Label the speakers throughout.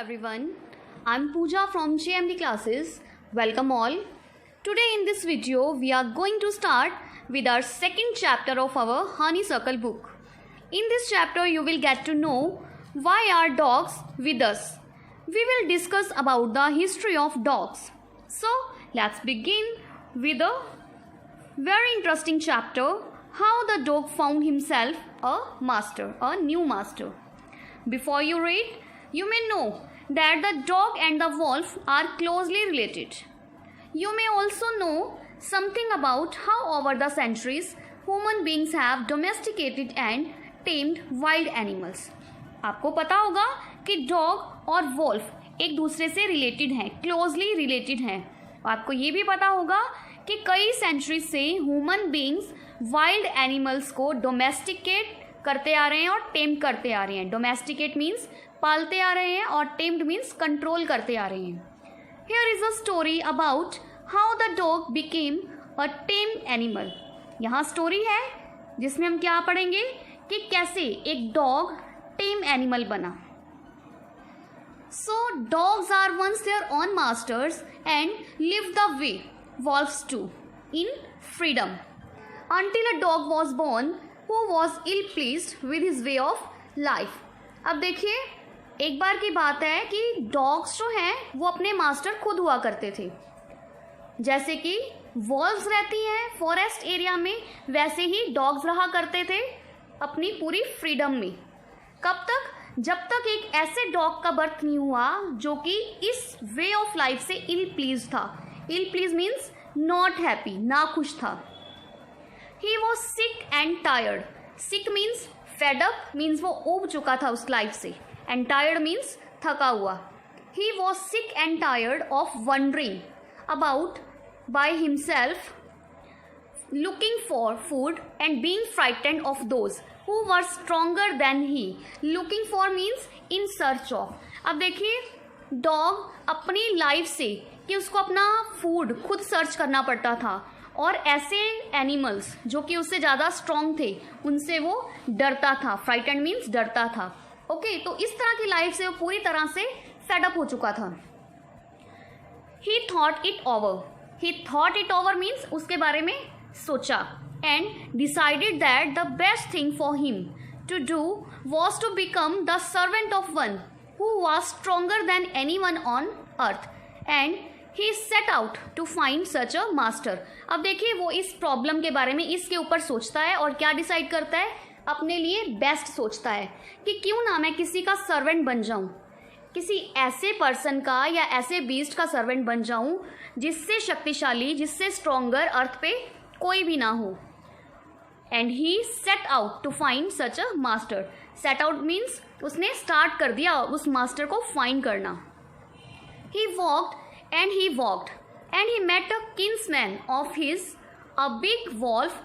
Speaker 1: everyone. I'm Pooja from JMD classes. Welcome all. Today in this video we are going to start with our second chapter of our Honeysuckle book. In this chapter you will get to know why are dogs with us. We will discuss about the history of dogs. So let's begin with a very interesting chapter, how the dog found himself a new master. Before you read, you may know that the dog and the wolf are closely related. You may also know something about how over the centuries human beings have domesticated and tamed wild animals. आपको पता होगा कि dog और wolf एक दूसरे से related हैं, closely related हैं. आपको ये भी पता होगा कि कई सेंचुरी से ह्यूमन बीइंग्स वाइल्ड एनिमल्स को डोमेस्टिकेट करते आ रहे हैं और टेम करते आ रहे हैं. डोमेस्टिकेट मीन्स पालते आ रहे हैं और टेम्ड मीन्स कंट्रोल करते आ रहे हैं. Here is a story about how the dog became a time animal. यहाँ स्टोरी है जिसमें हम क्या पढ़ेंगे कि कैसे एक डॉग टेम एनिमल बना. So dogs are once their own masters and lived the way wolves too, in freedom, until a dog was born who was ill pleased with his way of life. अब देखिए, एक बार की बात है कि dogs जो हैं वो अपने मास्टर खुद हुआ करते थे. जैसे कि वॉल्व्स रहती हैं फॉरेस्ट एरिया में, वैसे ही डॉग्स रहा करते थे अपनी पूरी फ्रीडम में. कब तक? जब तक एक ऐसे डॉग का बर्थ नहीं हुआ जो कि इस वे ऑफ लाइफ से इल प्लीज था. इल प्लीज मीन्स नॉट हैप्पी, ना खुश था. He was sick and tired. Sick means fed up, means वो ऊब चुका था उस लाइफ से, एंड टायर्ड मीन्स थका हुआ. He was sick and tired of wondering about by himself, looking for food and being frightened of those who were stronger than he. Looking for means in search of. अब देखिए, dog अपनी life से कि उसको अपना food खुद search करना पड़ता था और ऐसे एनिमल्स जो कि उससे ज़्यादा स्ट्रॉन्ग थे उनसे वो डरता था. फ्राइटेंड मीन्स डरता था. ओके, तो इस तरह की लाइफ से वो पूरी तरह से फेडअप हो चुका था. He thought it over. He thought it over means उसके बारे में सोचा, and decided that the best thing for him to do was to become the servant of one who was stronger than any one on earth, and he set out to find such a master. अब देखिए, वो इस problem के बारे में इसके ऊपर सोचता है और क्या डिसाइड करता है, अपने लिए बेस्ट सोचता है कि क्यों ना मैं किसी का सर्वेंट बन जाऊं, किसी ऐसे पर्सन का या ऐसे बीस्ट का सर्वेंट बन जाऊं जिससे शक्तिशाली, जिससे स्ट्रोंगर अर्थ पे कोई भी ना हो. And he set out to find such a master. Set out means उसने स्टार्ट कर दिया उस मास्टर को फाइंड करना. He walked and he walked and he met a kinsman of his, a big wolf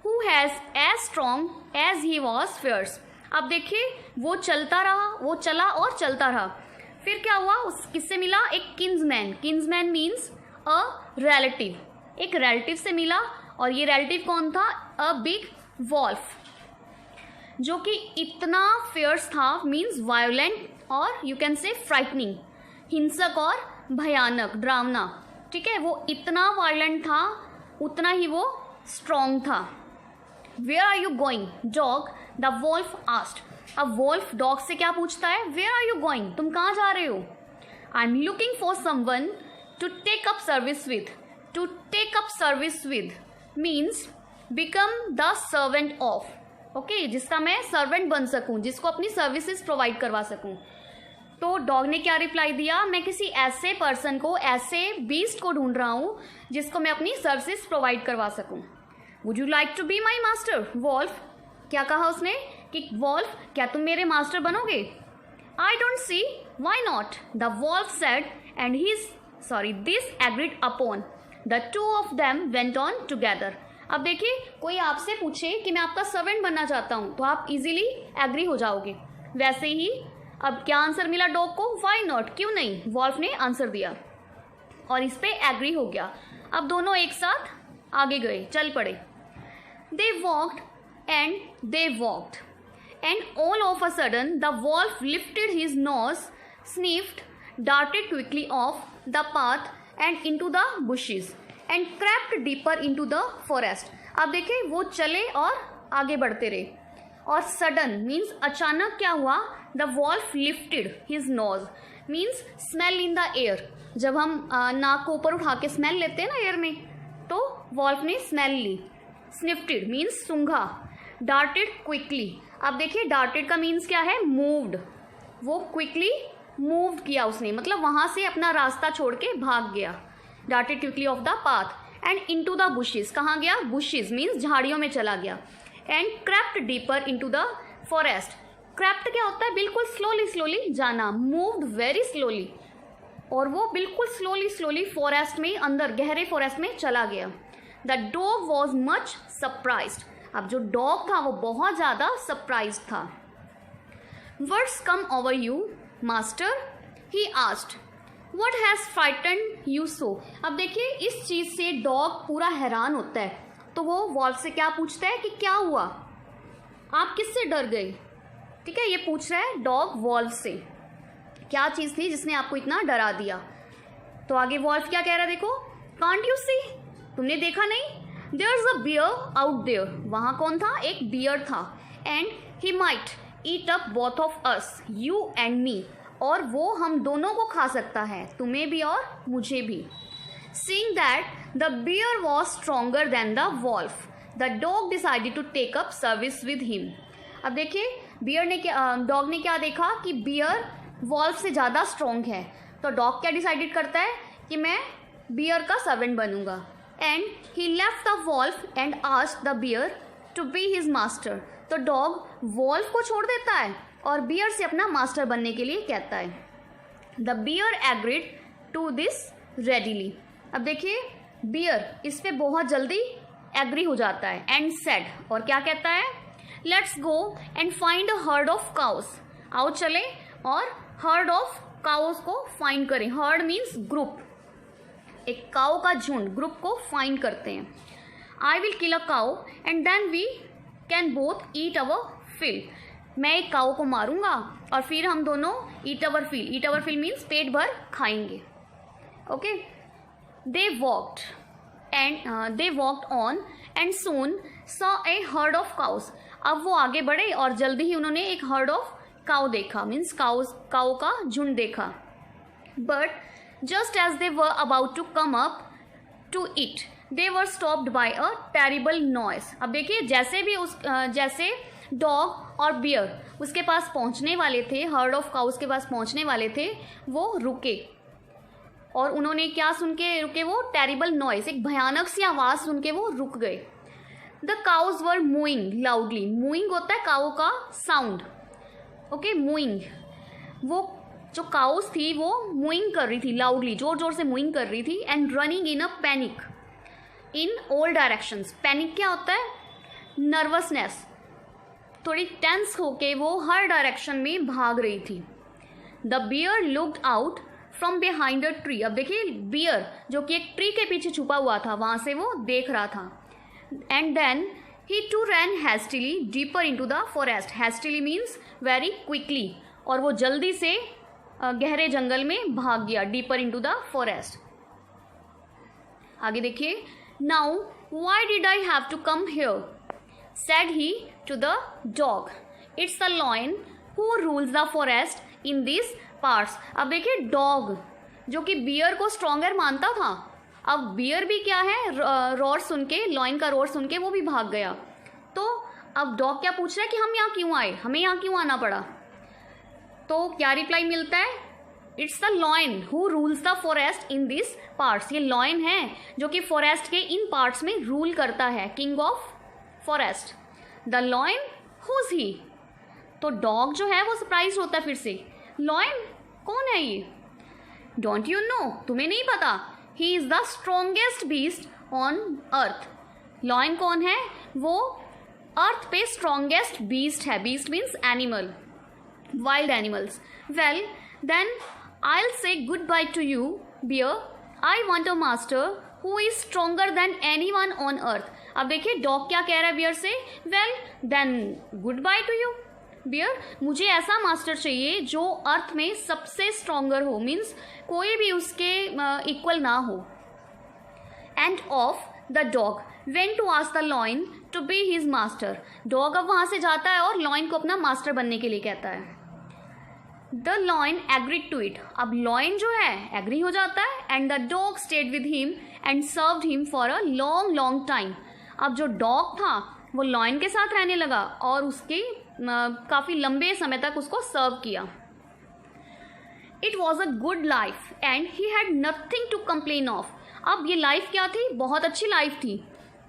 Speaker 1: who has as strong as he was fierce. अब देखिए, वो चलता रहा, वो चला और चलता रहा. फिर क्या हुआ, उस किससे मिला, एक किन्समैन. किन्समैन मीन्स अ रिलेटिव. एक रिलेटिव से मिला, और ये रिलेटिव कौन था, अ बिग वॉल्फ, जो कि इतना फियर्स था, मीन्स वायोलेंट और यू कैन से फ्राइटनिंग, हिंसक और भयानक, डरावना. ठीक है, वो इतना वायलेंट था उतना ही वो स्ट्रॉन्ग था. Where are you going dog, the wolf asked. अब वॉल्फ डॉग से क्या पूछता है, वेयर आर यू गोइंग, तुम कहाँ जा रहे हो. I am looking for someone to take up service with. To take up service with means become the servant of. Okay, जिसका मैं सर्वेंट बन सकूं, जिसको अपनी सर्विसेज प्रोवाइड करवा सकूं. तो डॉग ने क्या रिप्लाई दिया, मैं किसी ऐसे पर्सन को, ऐसे बीस्ट को ढूंढ रहा हूं जिसको मैं अपनी सर्विसेज प्रोवाइड करवा सकूं. Would you like to be my master wolf. क्या कहा उसने कि वॉल्फ, क्या तुम मेरे मास्टर बनोगे. I don't see why not, the wolf said, and this agreed upon. The two of them went on together. अब देखिए, कोई आपसे पूछे कि मैं आपका सर्वेंट बनना चाहता हूँ तो आप इजीली एग्री हो जाओगे. वैसे ही अब क्या आंसर मिला डॉग को, वाई नॉट, क्यों नहीं. वॉल्फ ने आंसर दिया और इस पे एग्री हो गया. अब दोनों एक साथ आगे गए, चल पड़े. They walked and they walked, and all of a sudden the wolf lifted his nose sniffed, darted quickly off the path and into the bushes and crept deeper into the forest. अब देखिए वो चले और आगे बढ़ते रहे. और sudden means अचानक क्या हुआ? The wolf lifted his nose means smell in the air. जब हम नाक को ऊपर उठा के स्मेल लेते हैं ना एयर में, तो वॉल्फ ने स्मेल ली. स्निफ्टेड मीन्स सूंघा. Darted quickly. अब देखिए डार्टेड का मीन्स क्या है? मूव्ड. वो क्विकली मूव किया उसने, मतलब वहां से अपना रास्ता छोड़ के भाग गया. Darted quickly off the path and into the bushes. कहाँ गया? बुशेस मीन्स झाड़ियों में चला गया. And crept deeper into the forest. Crept क्या होता है? बिल्कुल स्लोली स्लोली जाना. Moved very slowly. और वो बिल्कुल स्लोली स्लोली फॉरेस्ट में, अंदर गहरे फॉरेस्ट में चला गया. The dog was much surprised. अब जो डॉग था वो बहुत ज़्यादा सरप्राइज था. Words come over you master, he asked. What has frightened you so. अब देखिए इस चीज़ से डॉग पूरा हैरान होता है. तो वो वॉल्फ से क्या पूछता है कि क्या हुआ, आप किससे डर गए. ठीक है, ये पूछ रहा है डॉग वॉल्फ से, क्या चीज़ थी जिसने आपको इतना डरा दिया. तो आगे वॉल्फ क्या कह रहा है देखो. कांट यू सी, तुमने देखा नहीं? There is a bear out there. वहाँ कौन था? एक बियर था. And he might eat up both of us, you and me. और वो हम दोनों को खा सकता है, तुम्हें भी और मुझे भी. Seeing that the bear was stronger than the wolf, the dog decided to take up service with him. अब देखिए बियर ने क्या, डॉग ने क्या देखा कि बियर वॉल्फ से ज़्यादा स्ट्रॉन्ग है. तो डॉग क्या डिसाइडेड करता है कि मैं बियर का सर्वेंट बनूंगा. And he left the wolf and asked the bear to be his master. तो डॉग वॉल्फ को छोड़ देता है और बियर से अपना मास्टर बनने के लिए कहता है. The bear agreed to this readily. अब देखिए बियर इस पे बहुत जल्दी एग्री हो जाता है. एंड सेड, और क्या कहता है? Let's go and find a herd of cows. आओ चले और हर्ड ऑफ काउस को फाइंड करें. हर्ड मीन्स ग्रुप, एक काउ का झुंड, ग्रुप को फाइंड करते हैं. I will kill a cow and then we can both eat our fill. मैं एक काउ को मारूंगा और फिर हम दोनों eat our fill. Eat our fill means पेट भर खाएंगे. Okay. They walked on and soon saw a herd of cows. अब वो आगे बढ़े और जल्दी ही उन्होंने एक हर्ड ऑफ काउ देखा, मीन्स काउ का झुंड देखा. But just as they were about to come up to it they were stopped by a terrible noise. अब देखिए जैसे डॉग और बियर उसके पास पहुंचने वाले थे, हर्ड ऑफ काउस के पास पहुंचने वाले थे, वो रुके. और उन्होंने क्या सुन के रुके? वो टेरिबल नॉइस, एक भयानक सी आवाज़ सुन के वो रुक गए. The cows were mooing loudly. Mooing होता है काउ का साउंड. ओके, मूइंग. वो जो काउस थी वो मूइंग कर रही थी लाउडली, जोर जोर से मूइंग कर रही थी. And running in a panic in all directions. Panic क्या होता है? नर्वसनेस. थोड़ी टेंस होके वो हर डायरेक्शन में भाग रही थी. The bear looked out from behind a tree. अब देखिए बियर जो कि एक ट्री के पीछे छुपा हुआ था, वहाँ से वो देख रहा था. And then he too ran hastily deeper into the forest. Hastily means very quickly. और वो जल्दी से गहरे जंगल में भाग गया. Deeper into the forest. आगे देखिए. Now why did I have to come here said he to the dog. It's the lion who rules the forest in this parts. अब देखिए डॉग जो कि बियर को स्ट्रॉन्गर मानता था, अब बियर भी क्या है, रोर सुन के, लॉयन का रोर सुन के वो भी भाग गया. तो अब डॉग क्या पूछ रहा है कि हम यहाँ क्यों आए, हमें यहाँ क्यों आना पड़ा. तो क्या रिप्लाई मिलता है? It's the lion who rules the forest in this parts. ये लॉयन है जो कि फॉरेस्ट के इन पार्ट्स में रूल करता है, king of forest. The lion whose he. तो डॉग जो है वो सरप्राइज होता है फिर से. लॉयन कौन है ये? डोंट यू नो, तुम्हें नहीं पता? He is the strongest beast on earth. Lion कौन है? वो अर्थ पे स्ट्रोंगेस्ट बीस्ट है. Beast means animal, wild animals. Well then I will say good bye to you bear. I want a master who is stronger than any one on earth. अब देखिए dog क्या कह रहा है bear से? Well then good bye to you bear, मुझे ऐसा master चाहिए जो अर्थ में सबसे स्ट्रॉन्गर हो, मीन्स कोई भी उसके इक्वल ना हो. And off the dog went to ask the lion to be his master. Dog अब वहाँ से जाता है और लॉयन को अपना मास्टर बनने के लिए कहता है. The lion agreed to it. अब लॉयन जो है एग्री हो जाता है. And the dog stayed with him and served him for a long long time. अब जो डॉग था वो लॉयन के साथ रहने लगा और उसकी काफ़ी लंबे समय तक उसको सर्व किया. It was a good life and he had nothing to complain of. अब ये लाइफ क्या थी? बहुत अच्छी लाइफ थी.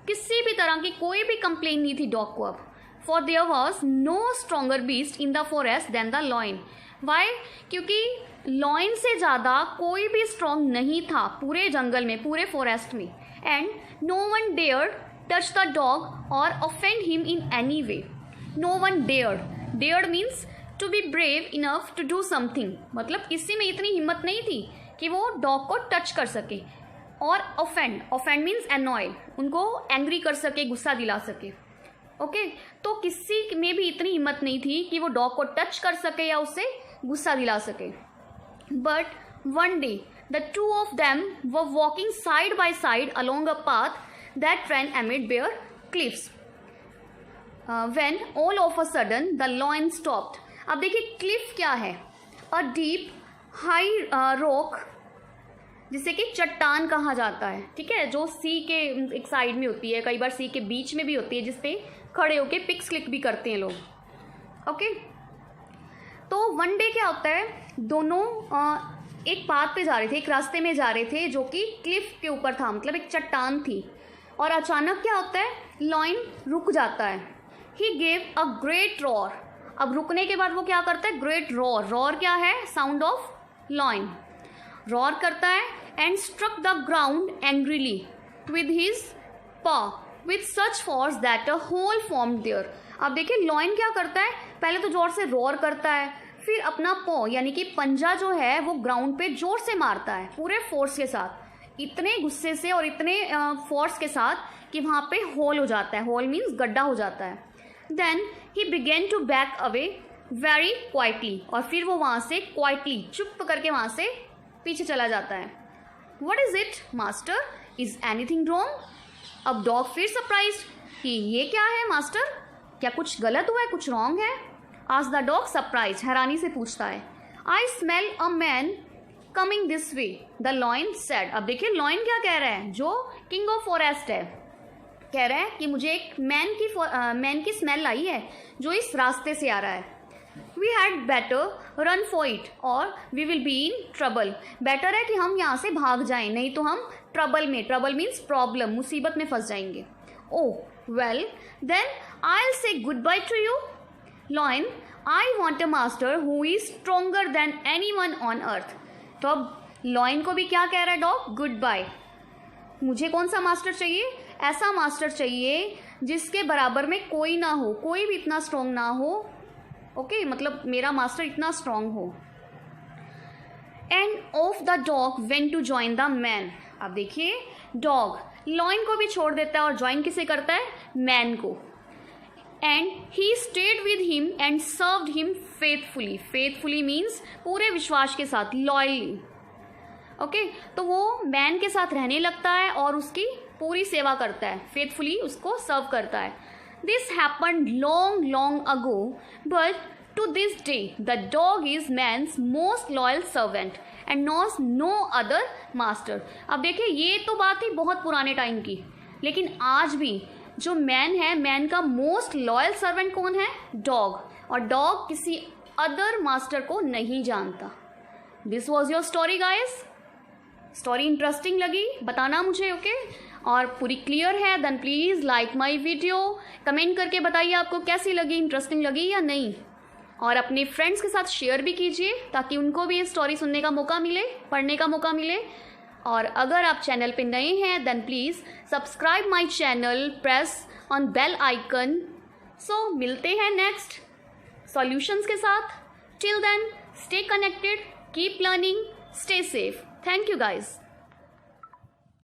Speaker 1: किसी भी तरह की कोई भी कंप्लेन नहीं थी डॉग को अब. For there was no stronger beast in the forest than the lion. Why? क्योंकि लॉयन से ज़्यादा कोई भी स्ट्रॉन्ग नहीं था पूरे जंगल में, पूरे फॉरेस्ट में. And no one dared touch the dog or offend him in any way. No one dared. Dared means to be brave enough to do something. मतलब किसी में इतनी हिम्मत नहीं थी कि वो डॉग को टच कर सके. और ऑफेंड, ऑफेंड मीन्स एनॉय, उनको एंग्री कर सके, गुस्सा दिला सके. ओके, तो किसी में भी इतनी हिम्मत नहीं थी कि वो डॉग को टच कर सके या उससे गुस्सा दिला सके. But one day the two of them were walking side by side along a path that ran amid bare cliffs. When all of a sudden the lion stopped. अब देखिए क्लिफ क्या है? अ डीप हाई रॉक, जिसे कि चट्टान कहा जाता है. ठीक है, जो सी के एक साइड में होती है, कई बार सी के बीच में भी होती है, जिसपे खड़े होके पिक्स क्लिक भी करते हैं लोग. ओके, तो वन डे क्या होता है, दोनों एक पाथ पे जा रहे थे, एक रास्ते में जा रहे थे जो कि क्लिफ के ऊपर था, मतलब एक चट्टान थी. और अचानक क्या होता है, लॉयन रुक जाता है. He gave a great roar. अब रुकने के बाद वो क्या करता है? Great roar. रॉर क्या है? Sound of lion. रॉर करता है and struck the ground angrily with his paw with such force that a hole formed there. अब देखिए लॉयन क्या करता है, पहले तो जोर से रॉर करता है, फिर अपना पॉ यानी कि पंजा जो है वो ग्राउंड पे जोर से मारता है पूरे फोर्स के साथ, इतने गुस्से से और इतने फोर्स के साथ कि वहाँ पे होल हो जाता है. होल मीन्स गड्ढा हो जाता है. Then he began to back away very quietly. और फिर वो वहाँ से क्वाइटली, चुप करके वहाँ से पीछे चला जाता है. What is it master, is anything wrong? अब डॉग फिर सरप्राइज कि ये क्या है मास्टर, क्या कुछ गलत हुआ है, कुछ रॉन्ग है? आस्क द डॉग सरप्राइज, हैरानी से पूछता है. I smell a man coming this way the lion said. अब देखिए लॉयन क्या कह रहा है, जो किंग ऑफ फॉरेस्ट है, कह रहा है कि मुझे एक मैन की स्मेल आई है जो इस रास्ते से आ रहा है. We had better run for it or we will be in trouble. Better है कि हम यहाँ से भाग जाएं, नहीं तो हम ट्रबल में, ट्रबल मीन्स प्रॉब्लम, मुसीबत में फंस जाएंगे. Oh well then I will say good bye to you lion. I want a master who is stronger than any one on earth. तो अब लॉयन को भी क्या कह रहा है डॉग? Good bye. मुझे कौन सा मास्टर चाहिए? ऐसा मास्टर चाहिए जिसके बराबर में कोई ना हो, कोई भी इतना स्ट्रॉन्ग ना हो. ओके, मतलब मेरा मास्टर इतना स्ट्रॉन्ग हो. And off the dog went to join the man. अब देखिए डॉग लॉयन को भी छोड़ देता है और ज्वाइन किसे करता है? मैन को. And he stayed with him and served him faithfully. Faithfully means पूरे विश्वास के साथ, लॉयली. ओके, तो वो मैन के साथ रहने लगता है और उसकी पूरी सेवा करता है, फेथफुली उसको सर्व करता है. This happened long long ago but to this day the dog is man's most loyal servant and knows no other master. अब देखिए ये तो बात ही बहुत पुराने टाइम की, लेकिन आज भी जो मैन है, मैन का मोस्ट लॉयल सर्वेंट कौन है? डॉग. और डॉग किसी अदर मास्टर को नहीं जानता. This was your story guys. Story interesting लगी? बताना मुझे. ओके, और पूरी क्लियर है? Then please like my video. Comment करके बताइए आपको कैसी लगी, इंटरेस्टिंग लगी या नहीं. और अपने फ्रेंड्स के साथ शेयर भी कीजिए ताकि उनको भी ये स्टोरी सुनने का मौका मिले, पढ़ने का मौका मिले. और अगर आप चैनल पे नए हैं then please subscribe my channel, press on bell icon. So मिलते हैं नेक्स्ट सॉल्यूशंस के साथ. Till then stay connected, keep learning, stay safe. Thank you guys.